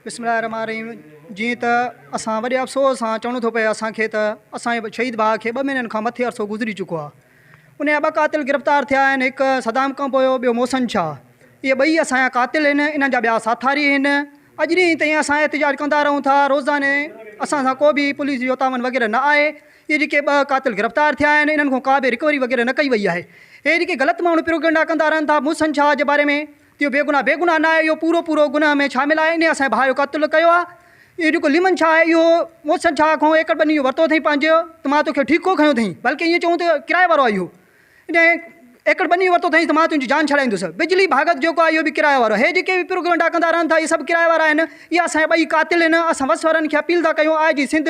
बिस्मिल्लाहिर्रहमानिर्रहीम। जी तो असां वॾे अफ़सोस सां चवणो थो पए असांखे त असांजे शहीद भाउ खे 2 महीननि खां मथे अरसो गुज़री चुको आहे। उन जा 2 कातिल गिरफ़्तार थिया आहिनि, हिकु सदाम खां पोइ ॿियो मोहसिन शाह। इहे ॿई असांजा कातिल आहिनि, इन्हनि जा ॿिया साथारी आहिनि। अॼु ॾींहुं ताईं असां एहतिजाज कंदा रहूं था रोज़ाने, असां सां को बि पुलिस जो तावन वग़ैरह न आहे। इहे जेके 2 कातिल गिरफ़्तार थिया आहिनि, इन्हनि खां का बि रिकवरी वग़ैरह न कई वई आहे। हे जेके ग़लति माण्हू प्रोपेगेंडा कंदा रहनि था मोहसिन शाह जे बारे में, इहो बेगुनाह न आहे, इहो पूरो गुनाह में शामिल आहे। इन असांजे भाउ जो क़त्लु कयो आहे। इहो जेको लीमन शाह आहे, इहो मोहसिन शाह खां एकड़ ॿनी वरितो अथई पंहिंजो, त मां तोखे ठीको खयो अथई, बल्कि ईअं चऊं त किराए वारो आहे। इहो इन एकड़ ॿनी वरितो अथई त मां तुंहिंजी जान छॾाईंदुसि। बिजली भागत जेको आहे इहो बि किराए वारो आहे। हे जेके बि प्रोपेगेंडा कंदा रहनि था, इहे सभु किराए वारा आहिनि। इहे असांजा 2 कातिल आहिनि। असां वस वारनि खे अपील था कयूं, IG Sindh,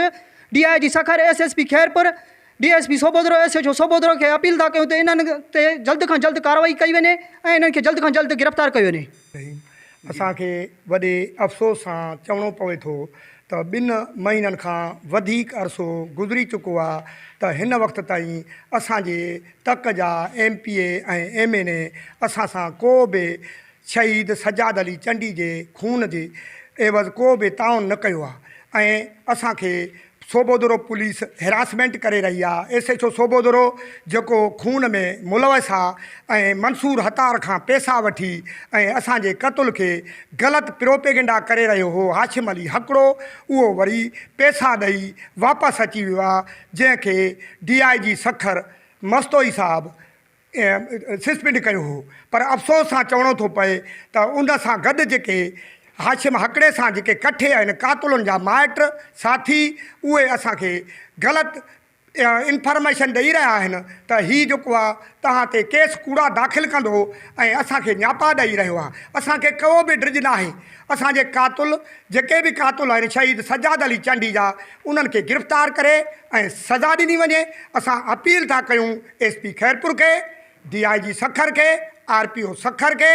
DIG Sukkur, SSP Khairpur, DSP सोबोदरो, SHO सोबोदरो खे अपील था कयूं त इन्हनि ते जल्द खां जल्द कार्रवाई कई वञे ऐं इन्हनि खे जल्द खां जल्द गिरफ़्तार कयो वञे। असांखे वॾे अफ़सोस सां चवणो पवे थो त 2 महीननि खां वधीक अरसो गुज़री चुको आहे त हिन वक़्त ताईं असांजे तक जा MPA ऐं MNA असां सां को बि शहीद सजाद अली चंडी जे खून जे एवज़ को बि ताउन न कयो आहे। ऐं असांखे सोबोदरो पुलिस हेरासमेंट करे रही आहे। SHO सोबोदरो जेको खून में मुलवस आहे ऐं मंसूर हतार खां पैसा वठी ऐं असांजे क़त्ल खे ग़लति प्रोपेगेंडा करे रहियो हो। हाशिम अली हकड़ो उहो वरी पैसा ॾेई वापसि अची वियो आहे, जंहिंखे DIG सखर मस्तोई साहब सस्पेंड कयो हो। पर अफ़सोस सां चवणो थो पए त उन सां गॾु जेके हाशिम हकड़े सां जेके कठे आहिनि कातुलनि जा माइट साथी, उहे असांखे ग़लति इंफॉर्मेशन ॾेई रहिया आहिनि त हीउ जेको आहे तव्हां ते केस कूड़ा दाख़िल कंदो ऐं असांखे न्यापा ॾेई रहियो आहे। असांखे को बि ड्रिज न आहे। असांजे कातुल जेके बि कातुल आहिनि शहीद सजाद अली चंडी जा, उन्हनि खे गिरफ़्तार करे ऐं सज़ा ॾिनी वञे। असां अपील था कयूं SP खैरपुर खे, DIG सखर खे, RPO सखर खे,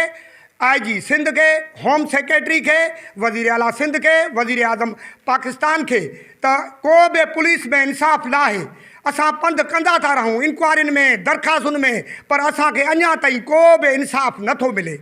IG सिंध के, होम सेक्रेटरी के, वज़ीर आला सिंध के, वज़ीर आज़म पाकिस्तान के, त को बि पुलिस में इंसाफ़ न आहे। असां पंध कंदा था रहूं इंक्वायरियुनि में, दरख़्वास्तुनि में, पर असांखे अञा ताईं को बि इंसाफ़ नथो मिले।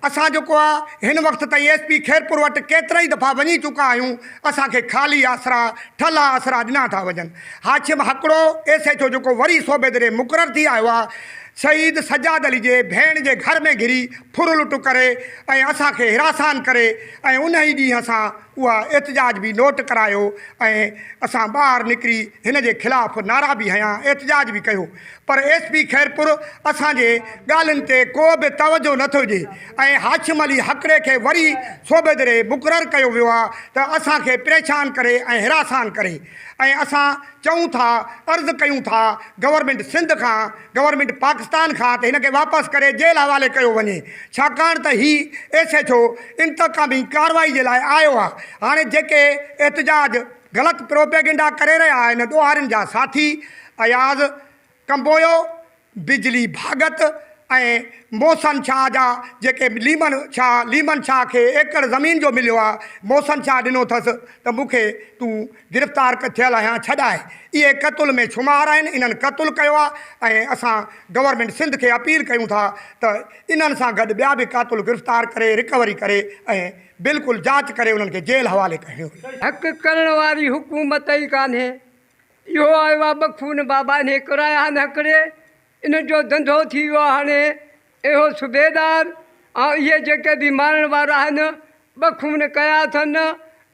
असां जेको आहे हिन वक़्त ताईं SP खैरपुर वटि केतिरा ई दफ़ा वञी चुका आहियूं। असांखे ख़ाली आसरा, ठला आसरा ॾिना था वञनि। हाशिम हकड़ो SHO जेको वरी सूबेदार मुक़ररु थी आयो आहे, शहीद सजाद अली जे भेण जे घर में घिरी फुर लुट करे ऐं असांखे हिरासान करे ऐं उन ई ॾींहुं असां उहा एहतिजाज बि नोट करायो ऐं असां ॿाहिरि निकिरी हिन जे ख़िलाफ़ु नारा बि हयां, एहतिजाज बि कयो। पर SP खैरपुर असांजे ॻाल्हियुनि ते को बि तवजो नथो ॾिए ऐं हाशिम अली हकड़े खे वरी सूबेदार मुक़ररु कयो वियो आहे त असांखे परेशान करे ऐं हिरासान करे। ऐं असां चऊं था, अर्ज़ु कयूं था गवर्नमेंट सिंध खां, गवर्नमेंट पाकिस्तान खां त हिन खे वापसि करे जेल हवाले कयो वञे, छाकाणि त हीउ SHO इंतकामी कार्रवाई जे लाइ आयो आहे। हाणे जेके एहतिजाज ग़लति प्रोपेगेंडा करे रहिया आहिनि ॾोहारियुनि जा साथी अयाज़ कंबोयो, बिजली भागत ऐं मोहसिन शाह जा जेके लीमन शाह खे एकड़ ज़मीन जो मिलियो आहे, मोहसिन शाह ॾिनो अथसि त मूंखे तूं गिरफ़्तार थियल आहियां छॾाए। इहे क़त्ल में शुमार आहिनि, इन्हनि क़त्ल कयो आहे ऐं असां गवर्नमेंट सिंध खे अपील कयूं था त इन्हनि सां गॾु ॿिया बि क़त्ल गिरफ़्तार करे रिकवरी करे ऐं बिल्कुलु जांच करे उन्हनि खे जेल हवाले कयो। हक़ करण वारी हुकूमत ई कान्हे। इहो आयो आहे बखून बाबा ने किराया न करे, इन जो धंधो थी वियो आहे। हाणे इहो सूबेदार ऐं इहे जेके बि मारण वारा आहिनि बखून कया अथनि।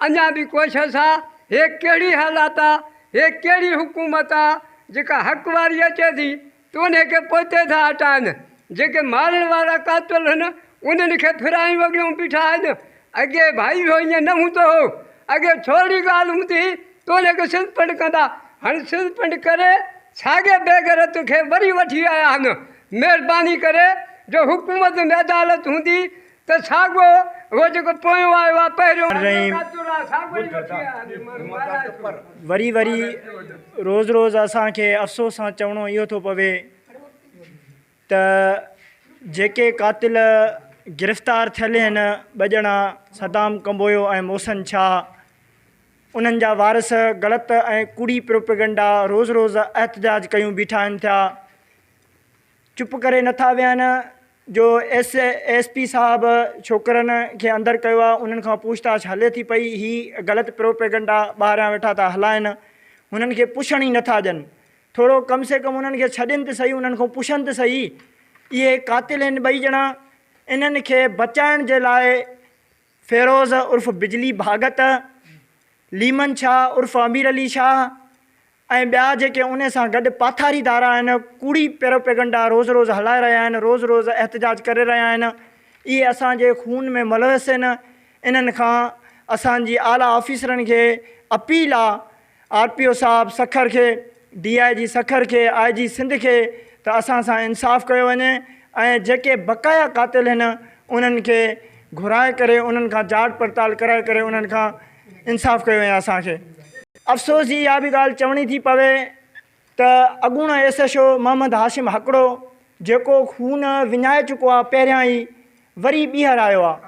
अञा बि कोशिशि आहे। हे कहिड़ी हालात आहे, हे कहिड़ी हुकूमत आहे जेका हक़ वारी अचे थी त उनखे पोते था हटाइनि। जेके मारण वारा कातुल आहिनि उन्हनि खे फिरायूं वॻियूं बीठा आहिनि। अॻे भाई हो ईअं न हूंदो हो, अॻे थोरी ॻाल्हि हूंदी त उनखे सस्पेंड कंदा। हाणे सस्पेंड करे साॻे बेगरत खे वरी वठी आया आहिनि। महिरबानी करे जो हुकूमत में अदालत हूंदी त साॻियो उहो जेको पोयों आयो आहे पहिरियों वरी रोज़ असांखे अफ़सोस सां चवणो इहो थो पवे त जेके कातिल गिरफ़्तार थियल आहिनि 2 ॼणा सदाम कंबोयो ऐं मोहसिन शाह, उन्हनि जा वारिस ग़लति ऐं कूड़ी प्रोपेगेंडा रोज़ एहतिजाज कयूं बीठा आहिनि थिया, चुप करे नथा विहनि। जो SP साहब छोकरनि खे अंदरि कयो आहे, उन्हनि खां पूछताछ हले थी पई। ही ग़लति प्रोपेगंडा ॿाहिरियां वेठा था हलाइनि, हुननि खे पुछण ई नथा ॾियनि। थोरो कम से कम उन्हनि खे छॾनि त सही, उन्हनि खां पुछनि त सही। इहे कातिल आहिनि ॿई ॼणा। इन्हनि खे बचाइण जे लाइ फ़िरोज़ उर्फ़ बिजली भागत, लीमन शाह उर्फ़ अमीर अली शाह ऐं ॿिया जेके उन सां गॾु पाथारीदार आहिनि, कूड़ी प्रोपेगंडा रोज़ु रोज़ु हलाए रहिया आहिनि, रोज़ु रोज़ु एहतजाज करे रहिया आहिनि। इहे असांजे खून में मुलवस आहिनि। इन्हनि खां असांजी आला ऑफिसरनि खे अपील आहे, RPO साहिबु सखर खे, DIG सखर खे, IG सिंध खे, त असां सां इंसाफ़ कयो वञे ऐं जेके बक़ाया कातिल आहिनि उन्हनि खे घुराए करे, उन्हनि खां जांच पड़ताल कराए करे उन्हनि खां इंसाफ़ कयो वञे। असांखे अफ़सोस जी इहा बि ॻाल्हि चवणी थी पवे त अॻूणो SHO मोहम्मद हाशिम हकिड़ो, जेको खून विञाए चुको आहे, पहिरियां ई वरी ॿीहर आयो आहे।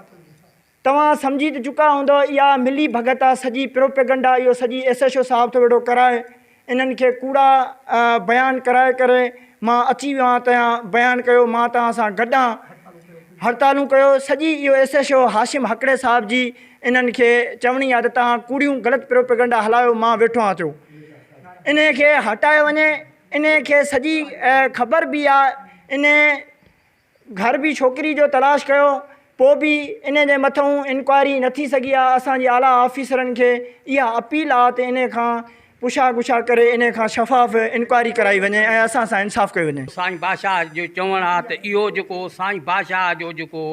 तव्हां सम्झी त चुका हूंदो, इहा मिली भगत आहे, सॼी प्रोपेगंडा इहो सॼी SHO साहिब थो वेठो कराए। इन्हनि खे कूड़ा बयानु कराए करे मां अची वियो आहियां, तव्हां बयानु कयो, मां तव्हां सां गॾु आहियां, हड़तालूं कयो। सॼी इहो SHO हाशिम हकिड़े साहिब जी इन्हनि खे चवणी आहे त तव्हां कूड़ियूं ग़लति प्रोपेगंडा हलायो, मां वेठो आहियां चयो। इन खे हटायो वञे। इन खे सॼी ख़बर बि आहे। इन घर बि छोकिरी जो तलाश कयो, पोइ बि इन जे मथां इंक्वायरी न थी सघी आहे। असांजी आला ऑफिसरनि खे इहा अपील आहे त इन खां पुछा गुछा करे इन खां शफ़ाफ़ इंक्वायरी कराई वञे ऐं असां सां इंसाफ़ कयो वञे। साईं बादशाह जो चवणु आहे त इहो जेको साईं बादशाह जो जेको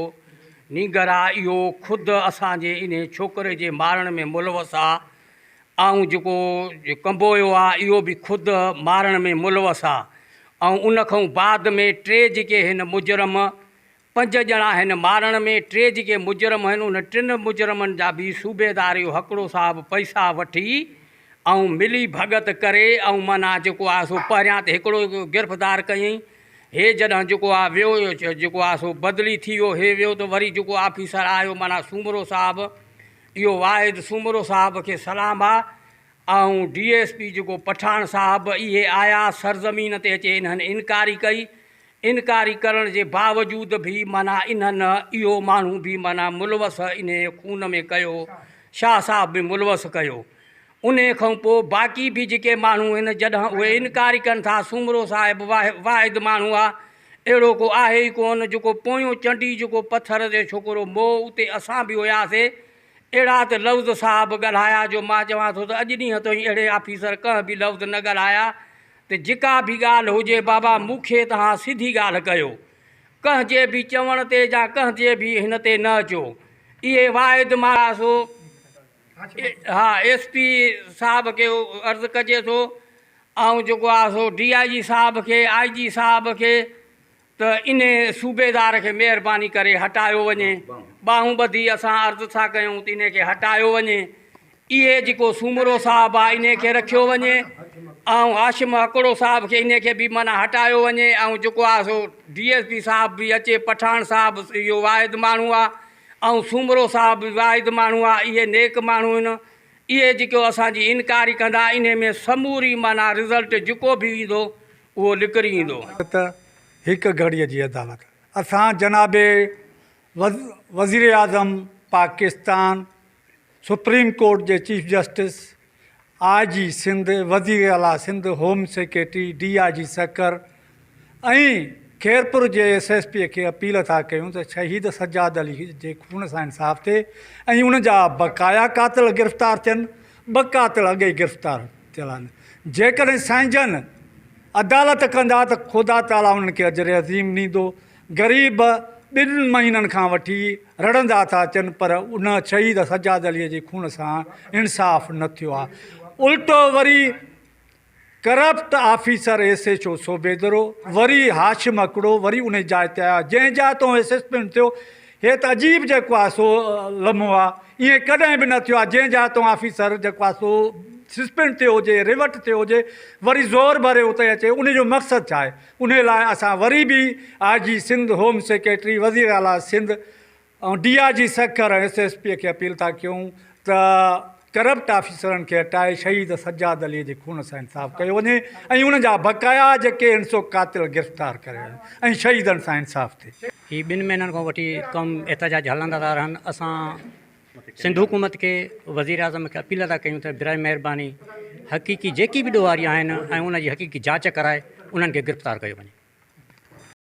नीगर आहे, इहो ख़ुदि असांजे इन छोकिरे जे मारण में मुलवस आहे। ऐं जेको कंबोयो आहे, इहो बि ख़ुदि मारण में मुलवस आहे। ऐं उन खां बाद में 3 जेके हिन मुजरम, 5 ॼणा हिन मारण में, 3 जेके मुजरम आहिनि, उन 3 मुजरमनि जा बि सूबेदार इहो हकिड़ो साहिबु पैसा वठी ऐं मिली भगत करे ऐं माना जेको आहे सो पहिरियां त हिकिड़ो गिरफ़्तार कयईं। हे जॾहिं जेको आहे वियो, जेको आहे सो बदिली थी वियो, हे वियो त वरी जेको ऑफिसर आयो, माना सूमरो साहिबु, इहो वाहिद सूमरो साहिब खे सलाम आहे। ऐं DSP जेको पठान साहिबु, इहे आया सरज़मीन ते अचे, इन्हनि इनकारी कई। इनकारी करण जे बावजूद बि माना इन्हनि इहो माण्हू बि माना मुलवस इन खून में कयो, शाह साहिब बि मुलवस कयो। उन खां पोइ बाक़ी बि जेके माण्हू आहिनि, जॾहिं उहे इनकारी कनि था, सूमरो साहिबु वाहिद माण्हू आहे, अहिड़ो को आहे ई कोन। जेको पोयों चंडी जेको पथर ते छोकिरो मोह, उते असां बि हुयासीं। अहिड़ा त लफ़्ज़ साहिबु ॻाल्हाया जो मां चवां थो त अॼु ॾींहं ताईं अहिड़े ऑफिसर कंहिं बि लफ़्ज़ न ॻाल्हाया त जेका बि ॻाल्हि हुजे, बाबा मूंखे तव्हां सिधी ॻाल्हि कयो, कंहिंजे बि चवण ते या कंहिंजे बि हिन ते न अचो। इहे वाहिद मां सो SP साहिब खे अर्ज़ु कजे थो, ऐं जेको आहे सो DIG साहिब खे, IG साहिब खे, त इन सूबेदार खे महिरबानी करे हटायो वञे। ॿाहूं ॿधी असां अर्ज़ु था कयूं त इन खे हटायो वञे। इहे जेको सूमरो साहिबु आहे, इन खे रखियो वञे। ऐं हाशिम हकिड़ो साहिब खे इन खे बि माना हटायो वञे। ऐं जेको आहे सो DSP साहिब बि अचे, पठान साहिबु इहो वाहिद माण्हू आहे, ऐं सूमरो साहिबु बि वाहिद माण्हू आहे। इहे नेक माण्हू आहिनि। इहे जेको असांजी इनकारी कंदा, इन में समूरी माना रिज़ल्ट जेको बि ईंदो उहो निकिरी ईंदो। त हिकु घड़ीअ जी अदालत असां जनाबे वज़ीर आज़म पाकिस्तान, सुप्रीम कोर्ट जे चीफ जस्टिस, IG सिंध, वज़ीर आला Sindh, home secretary, DIG Sukkur ऐं खैरपुर जे SSP खे अपील था कयूं त शहीद सजाद अली जे खून सां इंसाफ़ थिए ऐं उनजा बक़ाया कातिल गिरफ़्तार थियनि। ॿ कातिल अॻे गिरफ़्तार थियल आहिनि। जेकॾहिं साईंजन अदालत कंदा त ख़ुदा ताला उन्हनि खे अजर अज़ीम ॾींदो। ग़रीब 2 महीननि खां वठी रड़ंदा था अचनि, पर उन शहीद सजाद अलीअ जे खून सां इंसाफ़ न थियो आहे। उल्टो वरी करप्ट ऑफिसर SHO सूबेदारो, वरी हाशिम हिकिड़ो, वरी उन जाइ ते आया जंहिं जाइ तो सस्पेंड थियो। हे त अजीब जेको आहे सो लम्हो आहे। ईअं कॾहिं बि न थियो आहे जंहिं जाइ तो ऑफिसर जेको आहे सो सस्पेंड थियो हुजे, रिवर्ट थियो हुजे, वरी ज़ोर भरे उते अचे। उनजो मक़सदु छा आहे? उन लाइ असां वरी बि IG सिंध, होम सेक्रेटरी, वज़ीर आला सिंध ऐं DIG सखर ऐं SSP खे अपील था कयूं त करप्ट ऑफिसरनि खे हटाए शहीद सज्जाद अलीअ जे खून सां इंसाफ़ कयो वञे ऐं उन जा बक़ाया जेके 100 कातिल गिरफ़्तार करे ऐं शहीदनि सां इंसाफ़ थिए। ही 2 महीननि खां वठी कम एहतजाज हलंदा था रहनि। असां सिंध हुकूमत खे वज़ीर आज़म खे अपील था कयूं त बिराए महिरबानी हक़ीक़ी जेकी बि ॾोहारी आहिनि ऐं उन जी हक़ीक़ी जांच कराए उन्हनि खे गिरफ़्तार कयो वञे।